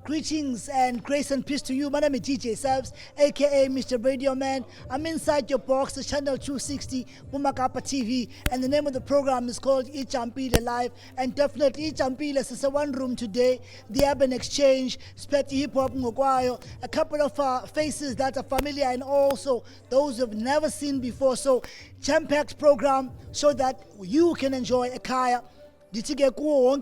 Greetings and grace and peace to you. My name is DJ Sabs, aka Mr. Radio Man. I'm inside your box, the channel 260, Bumakapa TV, and the name of the program is called Ichampile Live. And definitely Ichampile is a one room today. The Urban Exchange, Speti Hip Hop Ngokwayo, a couple of faces that are familiar and also those who've never seen before. So, jam-packed program so that you can enjoy a kaya. Our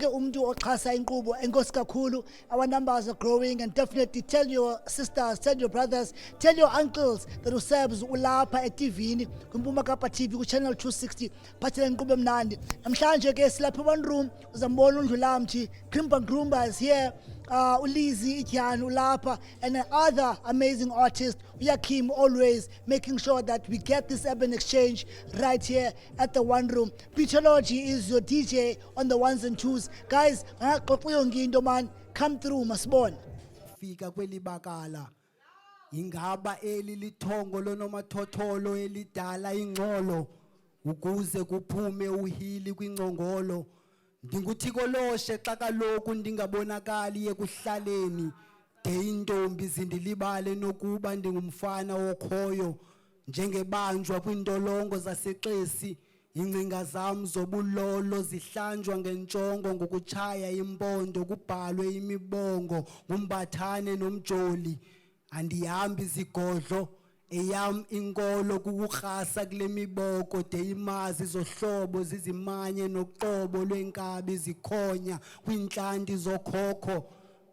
numbers are growing, and definitely tell your sisters, tell your brothers, tell your uncles that usabs ulapha eTV kuMpumakapa TV ku channel 260 phathele nkqubo emnandi. Namhlanje ke silapha one room uzambona uNdlula Mthi, Krimpa Grumba is here, Ulizi Ityani ulapha, and other amazing artists. Uyakim always making sure that we get this urban exchange right here at the one room. Peterology is your DJ on the ones and twos. Guys, man, come through, masibona. Fika kwelibakala ingaba eli lithongo lonomathotholo elidala ingxolo ukuze kuphume uhili kwingcongolo. Ndinguthikoloshe xa kaloku ndingabonakali ekuhlaleni de intombi zindilibale nokuba ndingumfana wokhoyo njengebanjwa kwindolongo zasexesi. Ingcinga zam zobulolo zihlanjwa ngentsongo ngokuchaya impondo kubhalwe imibongo ngumbathane nomjoli. Andihambi zigodlo eyam inkolo kukurhasa kule miboko de imazi zohlobo zizimanye noqobo lwenkabi zikhonya kwinhlanti zokhokho.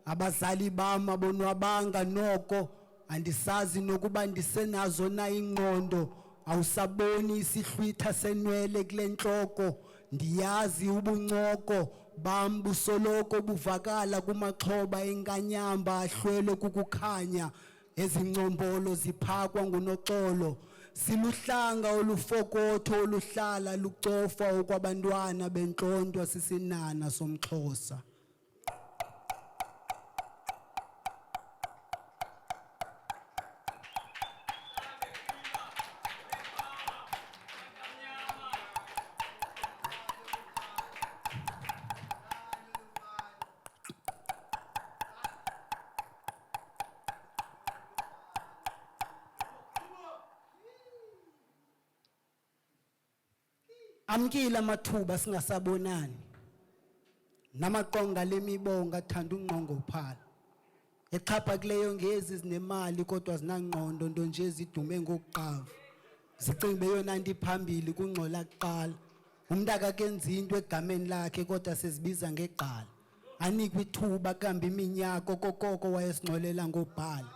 Abazali bam abonwabanga noko andisazi nokuba ndisenazo na ingqondo. Awusaboni isihlwitha senwele kule ntloko. Ndiyazi ubuncoko bam busoloko buvakala kumaxhoba enkanyamba ahlwele kukukhanya. Ezingcombolo ziphakwa ngunoxolo. Siluhlanga olufokotho oluhlala lucofa okwabantwana bentlonto sisinana somXhosa. Amkile amathuba singasabonani namaqonga lemibonga athanda ungqongophala exhaphakileyo ngezi zinemali kodwa zinangqondo nto nje zidume ngokuqava zicinga beyona nto iphambili kungcola kuqala umuntu akakenzi into egameni lakhe kodwa sezibiza ngeqala anikwe ithuba kambe iminyaka okokoko wayesingcolela ngobhala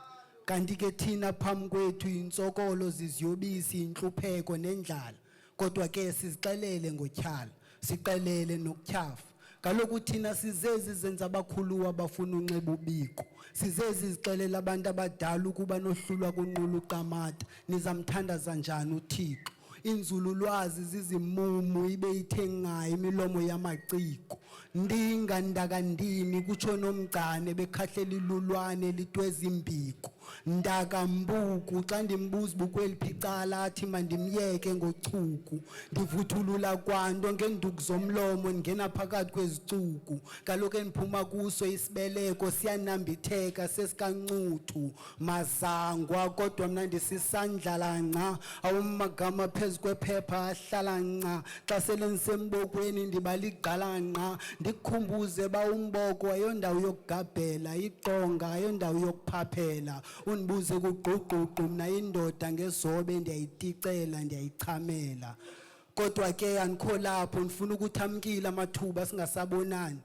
kanti ke thina phambi kwethu intsokolo ziziyobisi inhlupheko nendlala. Kodwa ke sizixelele ngotyhala siqelele nokutyhafa kaloku thina sizezi zenza abakhulu abafuna unxiba ubiko sizezi zixelela abantu abadala ukuba nohlulwa kunqula uqamata nizamthandaza njani uThixo. Inzululwazi zizimumu ibe ithengayo imilomo yamaciko ndinga ndakandini kutsho nomgcane bekhahlela ilulwane litweza imbiko ndaka mbuku xa ndimbuza bukweliphicala athi mandimyeke ngochuku ndivuthulula kwanto ngenduku zomlomo ndingena phakathi kwezicuku kaloku endiphuma kuso isibeleko siyanambitheka sesikancuthu mazangwa kodwa mna ndisisandlala nca awumagama phezu kwephepha ahlala nca xa sele ndisembokweni ndibala igqala nqa ndikukhumbuze ba umboko ayondawo yokugabhela iqonga ayondawo yokuphaphela undibuze kugqugqugqu mna indoda ngezobe ndiyayiticela ndiyayichamela kodwa ke andikho lapho ndifuna ukuthi amkile amathuba singasabonani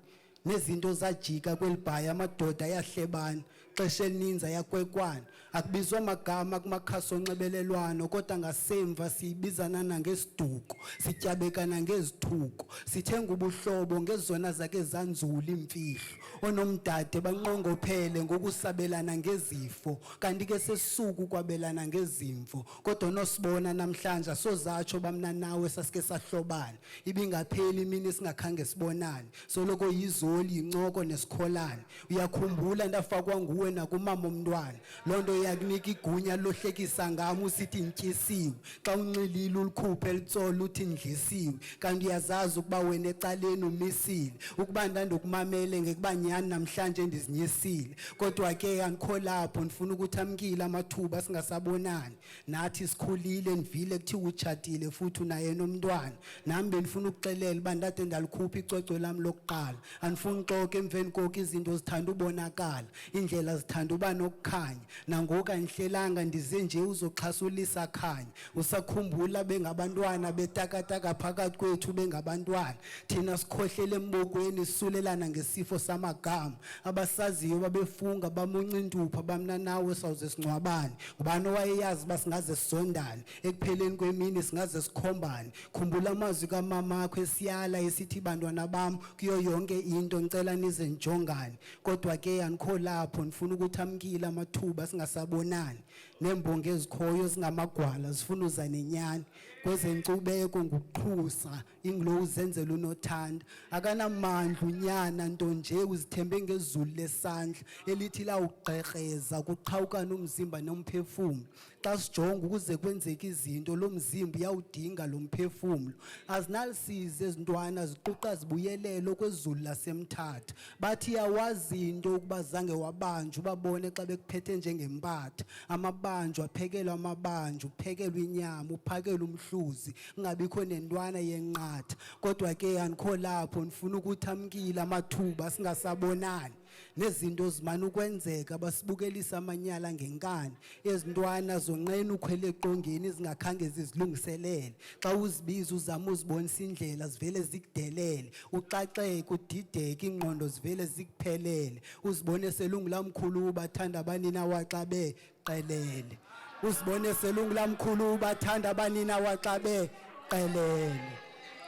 nezinto zajika kwelibhaya amadoda ayahlebana xesha elininzi ayakwekwana akubizwa amagama kumakhasi onxibelelwano kodwa ngasemva siyibizana nangesiduko sityabekana ngezithuko sithenga ubuhlobo ngezona zakhe zanzula imfihlo onomdade banqongophele ngokusabelana ngezifo kanti ke sesuku kwabelana ngezimvo kodwa nosibona namhlanje sozatsho bamna nawe sasike sahlobana ibingapheli imini singakhange sibonane soloko yizoli incoko nesikholane uyakhumbula ndafakwa nguwe nakumama omntwana lonto iyakunika igunya lohlekisa ngami usithi ntyisiwe xa unxilile ulikhuphe elitsolo uthi ndlisiwe kanti uyazazi ukuba wena ecaleni umisile ukuba ndandokumamele ngekuba nyani namhlanje ndizinyisile kodwa ke andikho lapho ndifuna ukuthi amkile amathuba singasabonani nathi sikhulile ndivile kuthiwa utshatile futhi unaye nomntwana nami bendifuna ukuxelela uba ndade ndalikhupha icwecwe lami lokuqala andifuni uxoka emveni koko izinto zithanda ubonakala indlela zithanda uba nokukhanya nangoku andihlelanga ndize nje uzoxhasulisa khanya usakhumbula bengabantwana betakataka phakathi kwethu bengabantwana thina sikhohlele embokweni sisulelana ngesifo samagama abasaziyo babefunga bamunca intupha bamna nawe sawuze singcwabane ngubani owayeyazi uba singaze sizondane ekupheleni kwemini singaze sikhombane khumbula amazwi kamama akho esiyala esithi bantwana bam kuyo yonke into ngicela nize njongane kodwa ke andikho lapho ndifuna ukuthi amkile amathuba singasabonani nembongo ezikhoyo zingamagwala zifuna uza nenyani kwezenkcubeko nguqhusa inglo uzenzela unothanda akanamandla unyana nto nje uzithembe ngezulu lesandla elithi la ugqekreza kuqhawukana umzimba nomphefumulo xa sijonga ukuze kwenzeke izinto lo mzimba uyawudinga lo mphefumulo azinalisize ezintwana ziquqa zibuyelele kwezulu lasemthatha bathi yawazi into ukuba zange wabanjwa ubabone xa bekuphethe njengempatha amabanjwa aphekelwa amabanjwa uphekelwa inyama uphakelwa umhluzi kungabikho nentwana yenqatha kodwa ke andikho lapho ndifuna ukuthi amkile amathuba singasabonani nezinto zimana ukwenzeka basibukelisa amanyala ngenkani ezintwana zonqena ukhwele eqongeni zingakhange zizilungiselele xa uzibiza uzama uzibonisa indlela zivele zikudelele uxaxeke udideke ingqondo zivele zikuphelele uzibone selungu lamkhulu bathanda abanina waxa beqelele uzibone selungu lamkhulu bathanda abanina waxa beqelele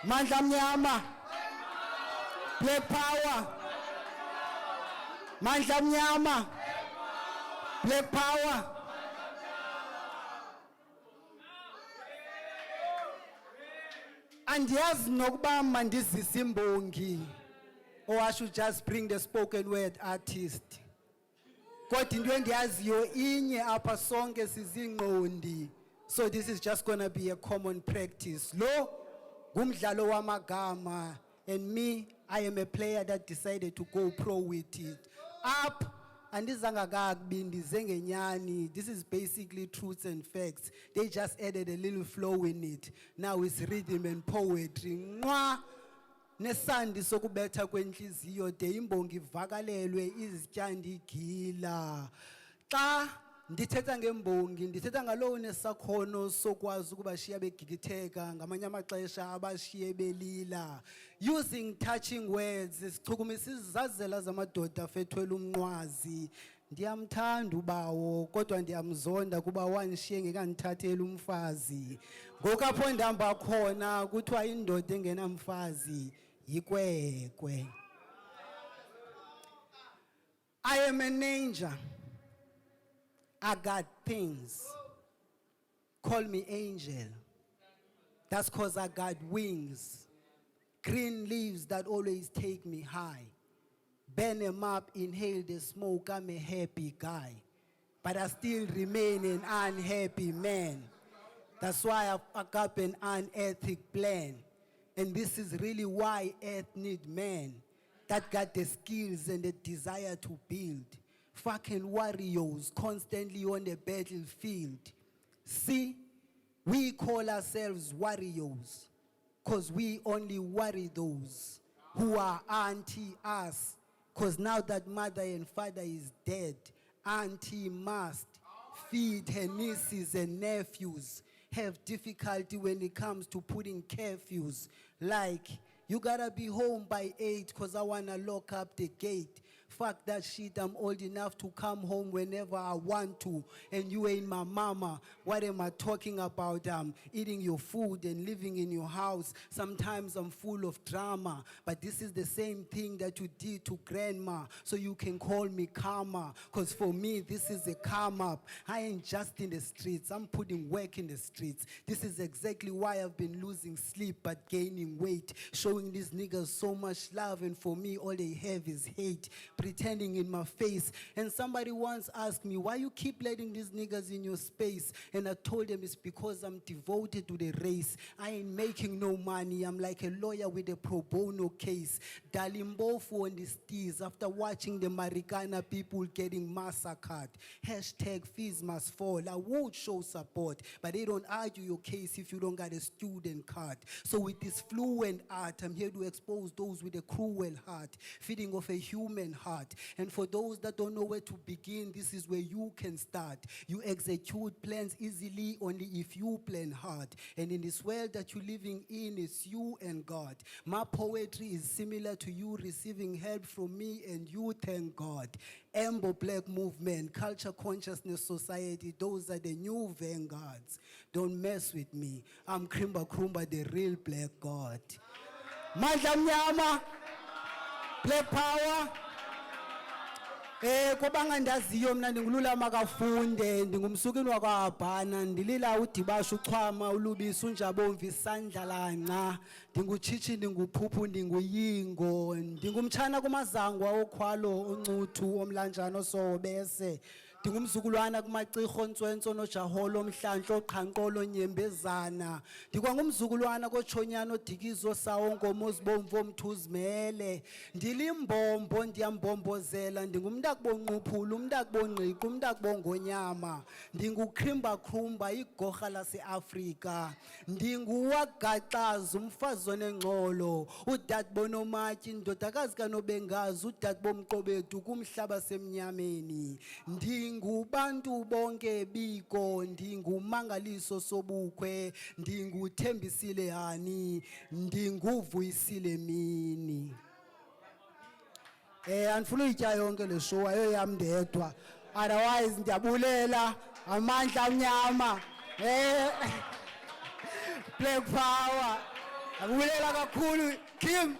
mandla mnyama black power mandla mnyama black power andiyazi nokuba mandizise imbongi or I should just bring the spoken word artist kodwa into endiyaziyo inye apha sonke sizingqondi so this is just going to be a common practice lo ngumdlalo wamagama and me I am a player that decided to go pro with it up andizanga kakubi ndize ngenyani this is basically truths and facts they just added a little flow in it now it's rhythm and poetry nqwa nesandi sokubetha kwenhliziyo de imbongi ivakalelwe izityanda igila xa ndithetha ngembongi ndithetha ngalowo nesakhono sokwazi ukubashiya begigitheka ngamanye amaxesha abashiye belila using touching words sichukumisa izazela zamadoda afethwele umnqwazi ndiyamthanda ubawo kodwa ndiyamzonda kuba wanishiye ngekandithathela umfazi ngoku apho ndihamba khona kuthiwa indoda engenamfazi yikwekwe I am an angel I got things. Call me angel. That's cause I got wings. Green leaves that always take me high. Burn them up, inhale the smoke, I'm a happy guy. But I still remain an unhappy man. That's why I fuck up an unethic plan. And this is really why earth need men that got the skills and the desire to build. Fucking warriors constantly on the battlefield. See, we call ourselves warriors because we only worry those who are anti us. Because now that mother and father is dead, auntie must feed her nieces and nephews, have difficulty when it comes to putting curfews like You gotta be home by 8 cause I wanna lock up the gate. Fuck that shit, I'm old enough to come home whenever I want to. And you ain't my mama. What am I talking about? Eating your food and living in your house. Sometimes I'm full of drama. But this is the same thing that you did to grandma. So you can call me karma. Cause for me, this is a come up. I ain't just in the streets, I'm putting work in the streets. This is exactly why I've been losing sleep but gaining weight. Showing these niggas so much love, and for me, all they have is hate. Pretending in my face. And somebody once asked me, why you keep letting these niggas in your space? And I told them it's because I'm devoted to the race. I ain't making no money. I'm like a lawyer with a pro bono case. Dalimbofu on the steez after watching the Marikana people getting massacred. Hashtag fees must fall. I would show support, but they don't argue your case if you don't got a student card. So with this fluent art, I'm here to expose those with a cruel heart, feeding off a human heart. And for those that don't know where to begin, this is where you can start. You execute plans easily only if you plan hard. And in this world that you're living in, it's you and God. My poetry is similar to you receiving help from me, and you thank God. Ambo Black Movement, Culture Consciousness Society, those are the new vanguards. Don't mess with me. I'm Krimba Krumba, the real black God. Mandla Mnyama, Black Power. Kobanga ndaziyo mina ndingulula makafunde ndingumsukeni wakwaBhana ndilila udibasha uchwama ulubisa unjabomvu isandla lanca ndinguchichi ndinguphuphu ndinguyingo ndingumtshana kumazangwa okhwalo oncuthu omlanjana osobese ndingumzukulwana kumacirho ntswentso nojaholo omhlanhla oqhanqolo nyembezana ndikwangumzukulwana kochonyana odikizo sawo nkomo ozibomvu omthuzimele ndilimbombo ndiyambombozela ndingumntakubonquphula umntakubongqiqa umntakubongonyama ndingukhrimba khumba igorha laseAfrika ndinguwagaxaza umfazi onengxolo udade bonomatyi indodakazi kanobengazi udade bomqobethu kumhlaba semnyameni ndingubantu bonke biko ndingumangaliso sobukhwe ndinguthembisile hani ndinguvuyisile mini. Andifuna uyitya yonke le show ayoyam ndedwa, otherwise ndiyabulela amandla amnyama Black Power abulela kakhulu Kim.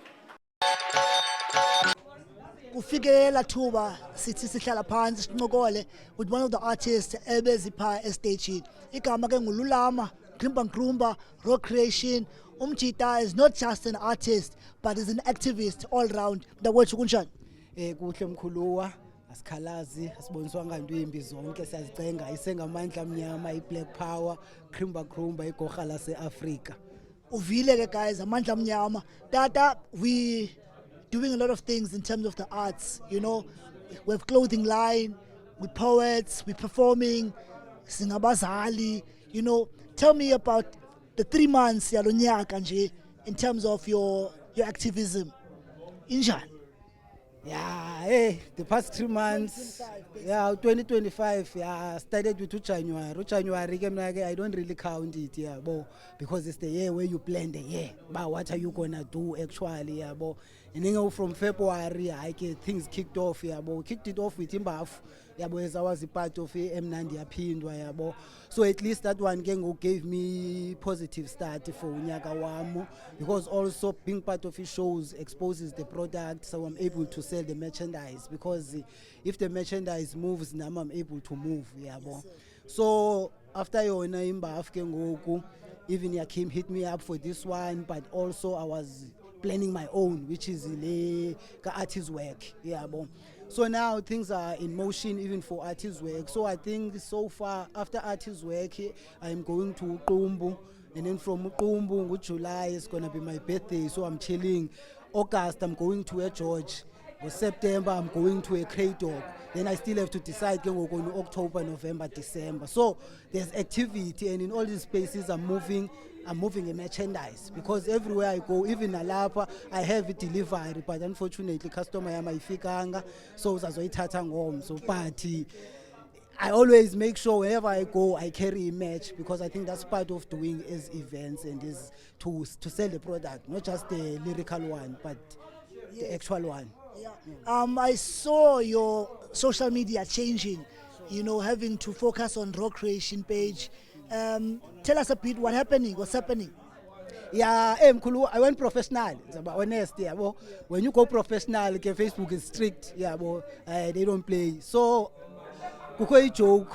Kufikelela thuba sithi sihlala phansi sincokole with one of the artists ebezipha estage. Igama ke ngululama Krimba Nkrumba Raw Creation. Umjita is not just an artist but is an activist all round. Mntakwethu kunjani? Kuhle mkhuluwa asikhalazi asiboniswa nganto imbi zonke siyazicenga isengamandla amnyama iBlack Power Krimba Nkrumba igorha laseAfrika. Uvile ke guys amandla amnyama. Tata, we doing a lot of things in terms of the arts, you know. We have clothing line, we poets, we performing, singabazali, you know. Tell me about the 3 months yalo nyaka nje in terms of your activism. Injani? Yeah, the past 3 months, 2025, started with January. January, I don't really count it, because it's the year where you plan the year. But what are you gonna do actually, And then from February, things kicked off, kicked it off with Imbaf, as I was a part of M90 Apindwa, So at least that one gave me positive start for Unyaka Wamu, because also being part of his shows exposes the product, so I'm able to sell the merchandise, because if the merchandise moves, now I'm able to move, So after Imbaf, even Yakim hit me up for this one, but also I was planning my own, which is the artist work. So now things are in motion even for artist work. So I think so far after artist work, I'm going to Uqumbu, and then from Uqumbu, July is gonna be my birthday, so I'm chilling. August I'm going to a George. September I'm going to a Kraydog. Then I still have to decide going to October, November, December. So there's activity, and in all these spaces I'm moving a merchandise, because everywhere I go, even Alapa, I have a delivery, but unfortunately customer yama ifikanga, so zazoyithatha ngom. So but I always make sure wherever I go, I carry a match because I think that's part of doing as events and is to sell the product, not just the lyrical one, but the actual one. Yeah. I saw your social media changing, you know, having to focus on Raw Creation page. Tell us a bit what's happening. Yeah, mkhulu, I went professional. It's about honest, yeah. Well, when you go professional, okay, Facebook is strict, yeah. Well, they don't play. So, kukho a joke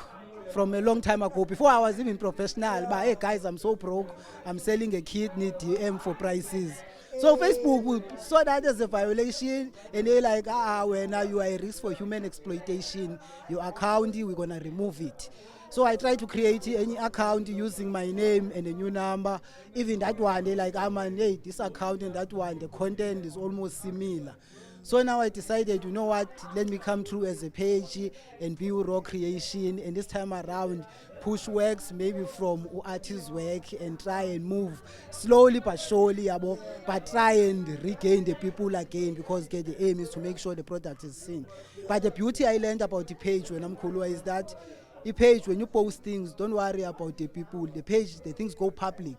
from a long time ago. Before I was even professional, but hey guys, I'm so broke. I'm selling a kidney DM for prices. So Facebook saw that as a violation, and they're like, well, now you are a risk for human exploitation. Your account, we're gonna remove it. So I tried to create any account using my name and a new number. Even that one, they're like, hey, this account and that one, the content is almost similar. So now I decided, you know what, let me come through as a page and be Raw Creation, and this time around push works maybe from artist work and try and move slowly but surely, but try and regain the people again, because the aim is to make sure the product is seen. But the beauty I learned about the page when I'm Kulwa is that the page, when you post things, don't worry about the people. The page, the things go public.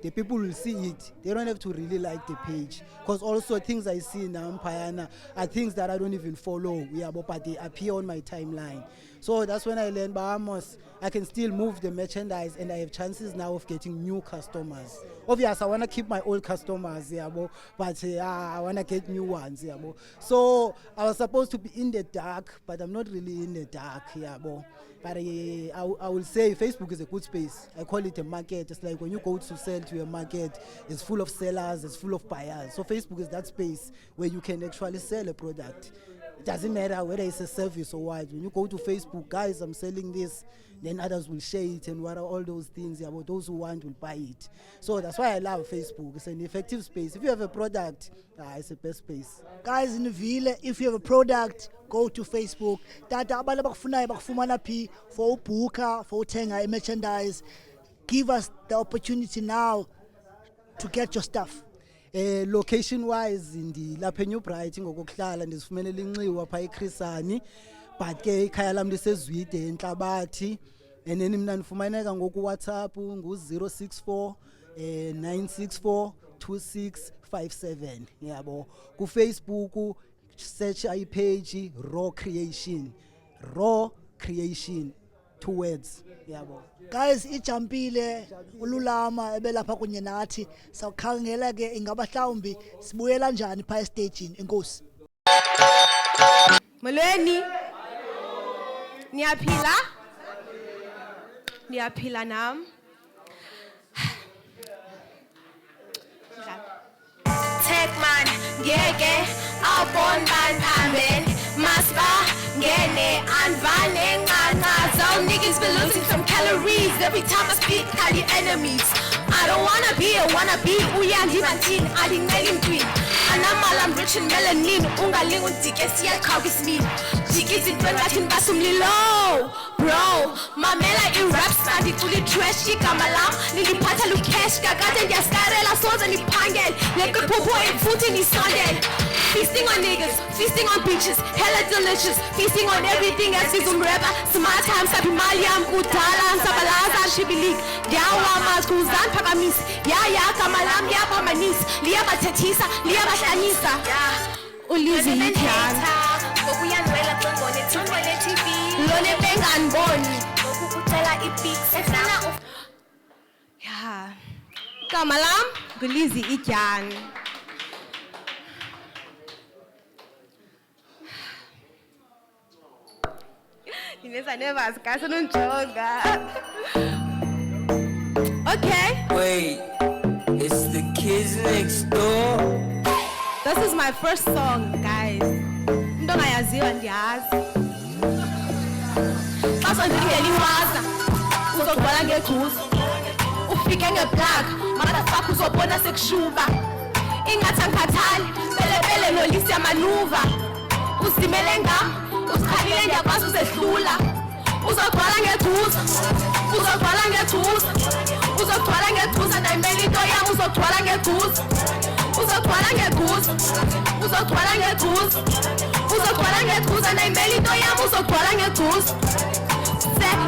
The people will see it. They don't have to really like the page. Because also things I see now, Payana, are things that I don't even follow. But they appear on my timeline. So that's when I learned, Bahamas, I can still move the merchandise and I have chances now of getting new customers. Obviously, I want to keep my old customers, but I want to get new ones. So I was supposed to be in the dark, but I'm not really in the dark. But I will say Facebook is a good space. I call it a market. It's like when you go to sell to a market, it's full of sellers, it's full of buyers. So Facebook is that space where you can actually sell a product. It doesn't matter whether it's a service or what. When you go to Facebook, guys, I'm selling this, then others will share it and what are all those things. But those who want will buy it. So that's why I love Facebook. It's an effective space. If you have a product, it's the best space. Guys in the Ville, if you have a product, go to Facebook. Tata abantu abakufunayo bakufumana phi for ubhuka, for uthenga merchandise. Give us the opportunity now to get your stuff. Location wise lapha eNew Bright ngokuhlala ndizifumenela inxiwa pha eChrisani, but ke ikhaya lami lisezwide eNhlabathi, and then mina ndifumaneka ngoku WhatsApp ngu 064 964 2657 yabo. Ku Facebook search page Raw Creation, 2 words yabo. Guys, ijampile ululama ebelapha kunye nathi. Sawukhangela ke ingaba mhlawumbi sibuyela njani pha estagini. Enkosi. Molweni. Niyaphila nam. Take man ngeke awubon banphambili masba ngene anvane nqanqa. Some niggas been losing some calories every time I speak, call you enemies. I don't wanna be a wannabe. Uyangibantin alingeli mtwini. Anamala I'm rich in melanin. Ungalingu ndike siyaqhawe ismini. Jikizi ntwengathi basumlilo. Bro, mamela i-raps nandiculi trash igama lam niliphatha lucash kakade ndiyaskarela soze niphangele leqephupho futhi nisondele. Feasting on niggas, feasting on bitches, hella delicious, feasting on everything else is rapper. Smart time sabi mali yam kudala sabalaza shibilik. Yawa mazkuzan phakamisi, ya gama lam liyaphamanisa, liyabathethisa, liyabahlanisa. Ulizi yityana. Ngokuyangwela xongone thongwele TV. Lone bengandiboni. Ngokukucela i-pics efuna igama lam nguLizzy Ityana. Ndineza nervous guys, unonjonga. Okay. Wait, it's the kids next door. This is my first song, guys. Into ongayaziyo ndiyazi. Xa sondingena iwaza, uzogcwala ngeguzo. Ufike ngeplug, motherfucker uzobona sekushuba. Ingathi angikhathali, pelepele nolisi yamanuva. Uzimele ngam, uzikhalile ndiyakwazi uzehlula. Uzogcwala ngeguzo, uzogcwala ngeguzo. Uzogcwala ngeguzo, ndayimela into yam uzogcwala ngeguzo. Uzogcwala ngeguzo, uzogcwala ngeguzo. Uzogcwala ngeguzo, ndayimela into yam uzogcwala ngeguzo.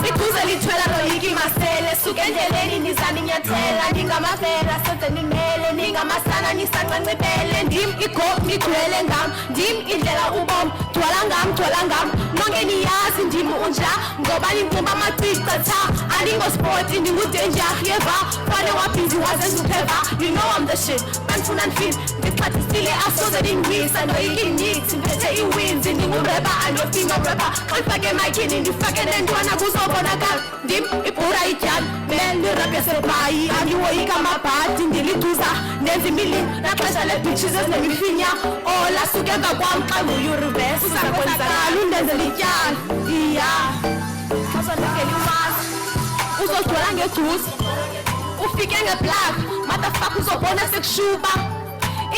ikuze lithwela loyiki masele suke endleleni nizani nyathela ningamavela senze nimele ningamasana nisancancibele ndim igob nigcwele ngam ndim indlela ubom gcwala ngam nonke niyazi ndim unja ngoba ninqumba amacicca tha andingosport ndingudenja yeva fane wabhizi wazenza upheva you know I'm the shit bangifuna ndifile ndixhathisile asoze ndingwisa ndoyiki nithi ndiphethe iwins ndingurepha andofima urepha xandifake emayikhini ndifake nentwana kuzobonakala ndim ibhura ityali mendirap yasebhayi andiwoyika amabhadi ndilituza ndenza imilini naxesha leebitches ezinemifinya olasuke emva kwam xa nguyurivesi uzakwenzakala undenzela ityali iya azondongeliwazi uzogcwala ngejuzi ufike ngeblack motherfuck uzobona sekushuba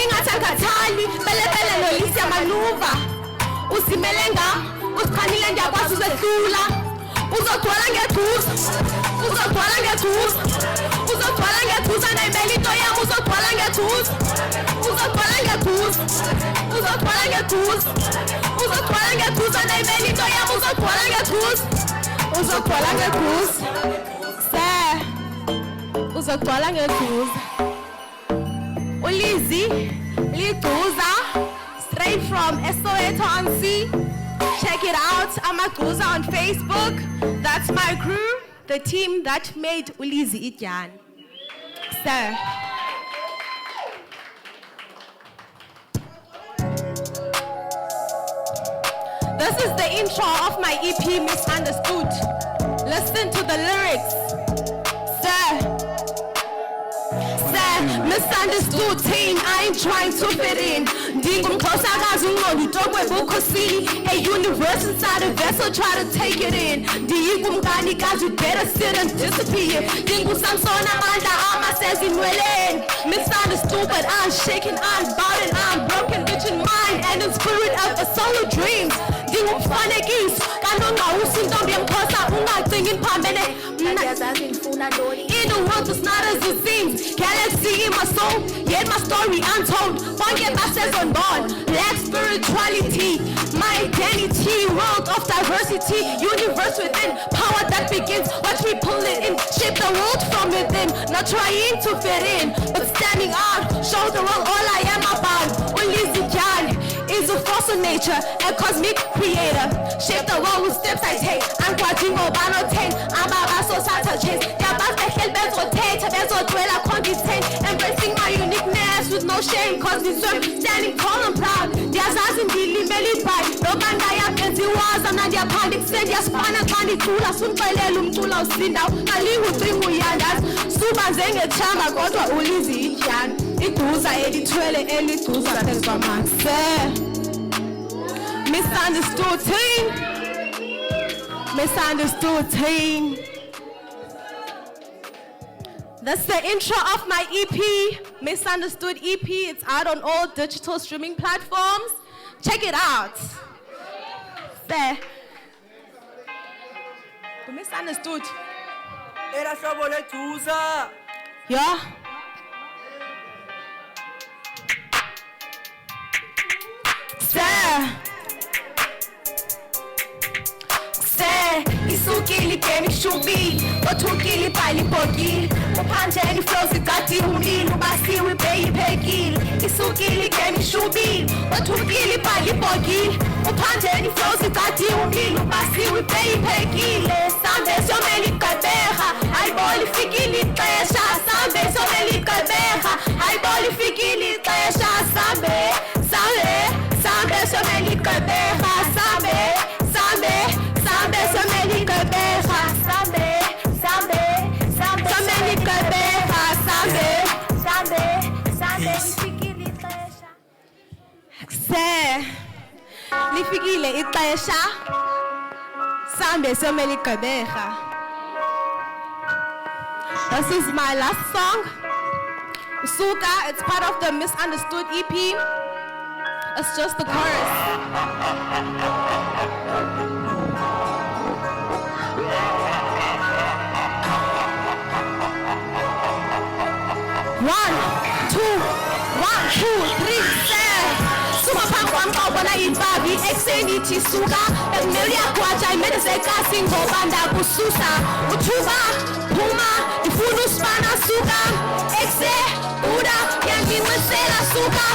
ingathi angathali belepele nolisi yamanuva uzimele ngam uzichanile ndiyakwazi uzehlula uzogcwala ngejuzi andayimela into yam uzogcwala ngejuzi andayimela into yam uzogcwala ngejuzi uzogcwala ngejuzi uLizzy ligcuza straight from Soweto on Sea. Check it out, Amagcuza on Facebook. That's my crew, the team that made uLizzy ityani. Sir. This is the intro of my EP, Misunderstood. Listen to the lyrics. Misunderstood team, I ain't trying to fit in. Ndingumxhosakazi unqondo utokwe bukhosini. A universe inside a vessel, try to take it in. Ndiyingumkanikazi, you better sit and disappear. Ndingusamson amandla amasezinweleni. Misunderstood, but I'm shaking, I'm bowing, I'm broken, rich in mind and in spirit of a solo dream. Ndingumfanekiso kanongawusi intombi yemxhosa ungacingi ndiphambene. In the world it's not as it seems. Galaxy in my soul, yet my story untold. Bonke passes unborn, black spirituality, my identity, world of diversity, universe within, power that begins. Watch me pull it in, shape the world from within. Not trying to fit in, but standing out, show the world all I am about. uLizzy is a force of nature, a cosmic creator. Shape the world with steps I take. I'm watching Obano 10. I'm a societal change. They're about to help us rotate. There's a dwell I can't detain. Embracing my uniqueness with no shame. Cause this work standing tall and proud. There's us in the limit by. No man I am empty walls. I'm not their panic. Send your span and candy tula. Soon by Lelum Tula Sinda. Ali who bring we yandas. Suba Zenge Chama got what uLizzy can. Iguza elithwele eliguza phezu kwamanzi. Misunderstood team. That's the intro of my EP, Misunderstood EP. It's out on all digital streaming platforms. Check it out. There. Misunderstood. Yeah. Isukili kemi shubi othukili pali bogili uphanjeni flows igadi umlilo basiwe beyiphekile isukili kemi shubi othukili pali bogili uphanjeni flows igadi umlilo basiwe beyiphekile sambe someli kabeha ayiboli fikili xesha sambe someli kabeha ayiboli fikili xesha sambe someli kabeha sambe someli kabeha lifikile ixesha sambe someli kabeha. This is my last song, Usuka. It's part of the Misunderstood EP. It's just the chorus. One, two, three, say. Super punk one ngabona ibabi ekseni ithi suka ekumele uyagwaja imele sekasi ngoba ndakususa uthuba phuma ifuna usibana suka ekse buda yanginqisela suka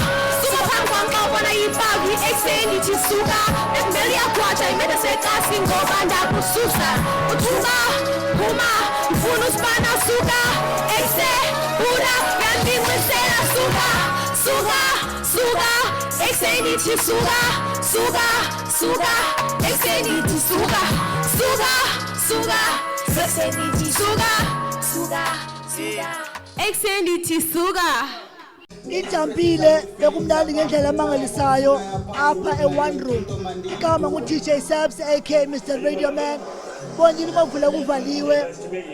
suka phambi kwam xa ubona ibabi ekseni ithi suka ekumele uyagwaja imele sekasi ngoba ndakususa uthuba phuma ifuna usibana suka ekse buda yanginqisela suka suka suka ekseni ithi suka suka suka ekseni ithi suka suka suka ekseni ithi suka suka suka ekseni ithi suka Ijampile bekumnandi ngendlela amangalisayo apha e1 room. Igama ngu-DJ Sabs aka Mr Radio Man. Bonile bavula kuvaliwe.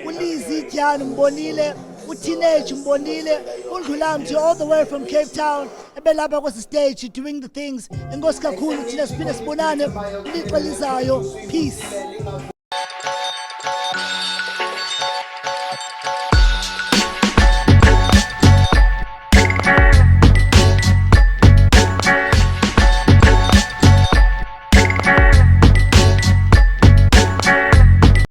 uLizzy Dyani mbonile, uTeenage mbonile, uNdlulamthi all the way from Cape Town. Ebelapha kwesi stage doing the things. Enkosi kakhulu thina siphinde sibonane ilixha lizayo. Peace.